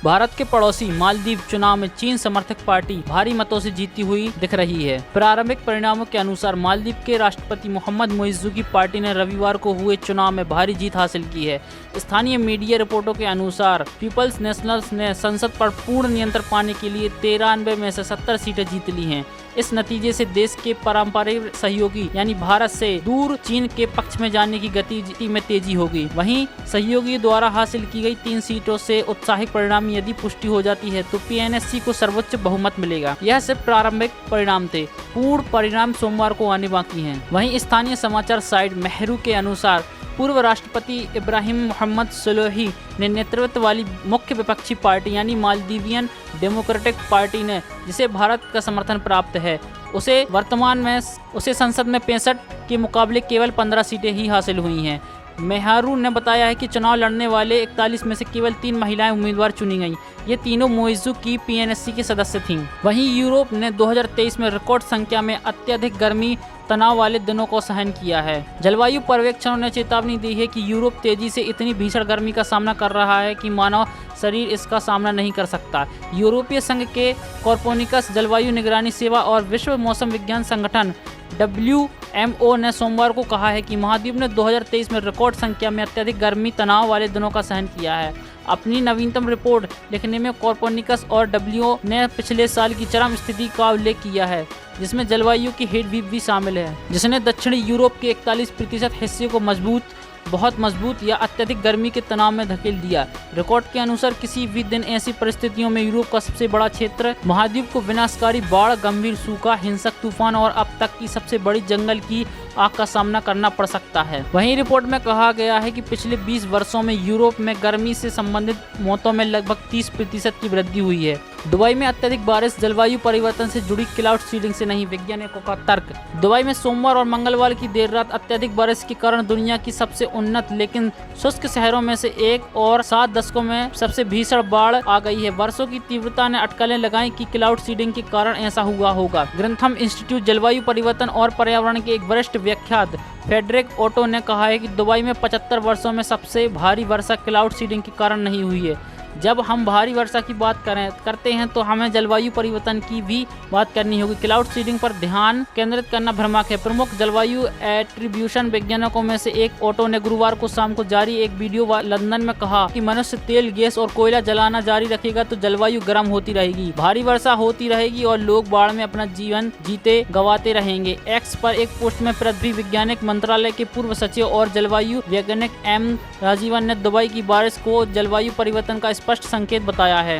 भारत के पड़ोसी मालदीव चुनाव में चीन समर्थक पार्टी भारी मतों से जीती हुई दिख रही है। प्रारंभिक परिणामों के अनुसार मालदीव के राष्ट्रपति मोहम्मद मुइज़्ज़ू की पार्टी ने रविवार को हुए चुनाव में भारी जीत हासिल की है। स्थानीय मीडिया रिपोर्टों के अनुसार पीपल्स नेशनल्स ने संसद पर पूर्ण नियंत्रण पाने के लिए 93 में से 70 सीटें जीत ली हैं। इस नतीजे से देश के पारंपरिक सहयोगी यानी भारत से दूर चीन के पक्ष में जाने की गति में तेजी होगी। वहीं सहयोगी द्वारा हासिल की गई 3 सीटों से उत्साहित परिणाम यदि पुष्टि हो जाती है तो पीएनएससी को सर्वोच्च बहुमत मिलेगा। यह सिर्फ प्रारंभिक परिणाम थे, पूर्ण परिणाम सोमवार को आने बाकी हैं। वहीं स्थानीय समाचार साइट मेहरू के अनुसार पूर्व राष्ट्रपति इब्राहिम मोहम्मद सोलिह ने नेतृत्व वाली मुख्य विपक्षी पार्टी यानी मालदीवियन डेमोक्रेटिक पार्टी ने, जिसे भारत का समर्थन प्राप्त है, उसे संसद में 65 के मुकाबले केवल 15 सीटें ही हासिल हुई हैं। मेहरू ने बताया है कि चुनाव लड़ने वाले 41 में से केवल 3 महिलाएं उम्मीदवार चुनी गईं। ये तीनों मुइज़्ज़ू की पीएनएससी के सदस्य थीं। वहीं यूरोप ने 2023 में रिकॉर्ड संख्या में अत्यधिक गर्मी तनाव वाले दिनों को सहन किया है। जलवायु पर्यवेक्षकों ने चेतावनी दी है कि यूरोप तेजी से इतनी भीषण गर्मी का सामना कर रहा है कि मानव शरीर इसका सामना नहीं कर सकता। यूरोपीय संघ के कोपरनिकस जलवायु निगरानी सेवा और विश्व मौसम विज्ञान संगठन WMO ने सोमवार को कहा है कि महाद्वीप ने 2023 में रिकॉर्ड संख्या में अत्यधिक गर्मी तनाव वाले दिनों का सहन किया है। अपनी नवीनतम रिपोर्ट लिखने में कोपरनिकस और WMO ने पिछले साल की चरम स्थिति का उल्लेख किया है, जिसमें जलवायु की हीट वेव भी शामिल है, जिसने दक्षिणी यूरोप के 41% हिस्से को बहुत मजबूत या अत्यधिक गर्मी के तनाव में धकेल दिया। रिकॉर्ड के अनुसार किसी भी दिन ऐसी परिस्थितियों में यूरोप का सबसे बड़ा क्षेत्र महाद्वीप को विनाशकारी बाढ़, गंभीर सूखा, हिंसक तूफान और अब तक की सबसे बड़ी जंगल की आग का सामना करना पड़ सकता है। वहीं रिपोर्ट में कहा गया है कि पिछले 20 वर्षों में यूरोप में गर्मी से संबंधित मौतों में लगभग 30% की वृद्धि हुई है। दुबई में अत्यधिक बारिश जलवायु परिवर्तन से जुड़ी क्लाउड सीडिंग से नहीं, वैज्ञानिकों का तर्क। दुबई में सोमवार और मंगलवार की देर रात अत्यधिक बारिश के कारण दुनिया की सबसे उन्नत लेकिन शुष्क शहरों में से एक और 7 दशकों में सबसे भीषण बाढ़ आ गई है। वर्षों की तीव्रता ने अटकलें लगाई कि क्लाउड सीडिंग के कारण ऐसा हुआ होगा। ग्रंथम इंस्टीट्यूट जलवायु परिवर्तन और पर्यावरण के एक वरिष्ठ व्याख्यात फ्रेडरिक ओटो ने कहा है कि दुबई में 75 वर्षों में सबसे भारी वर्षा क्लाउड सीडिंग के कारण नहीं हुई है। जब हम भारी वर्षा की बात करते हैं तो हमें जलवायु परिवर्तन की भी बात करनी होगी। क्लाउड सीडिंग पर ध्यान केंद्रित करना भ्रामक है। प्रमुख जलवायु एट्रीब्यूशन वैज्ञानिकों में से एक ओटो ने गुरुवार को शाम को जारी एक वीडियो लंदन में कहा कि मनुष्य तेल, गैस और कोयला जलाना जारी रखेगा तो जलवायु गर्म होती रहेगी, भारी वर्षा होती रहेगी और लोग बाढ़ में अपना जीवन गंवाते रहेंगे। एक्स पर एक पोस्ट में पृथ्वी वैज्ञानिक मंत्रालय के पूर्व सचिव और जलवायु वैज्ञानिक M राजीवन ने दुबई की बारिश को जलवायु परिवर्तन का स्पष्ट संकेत बताया है।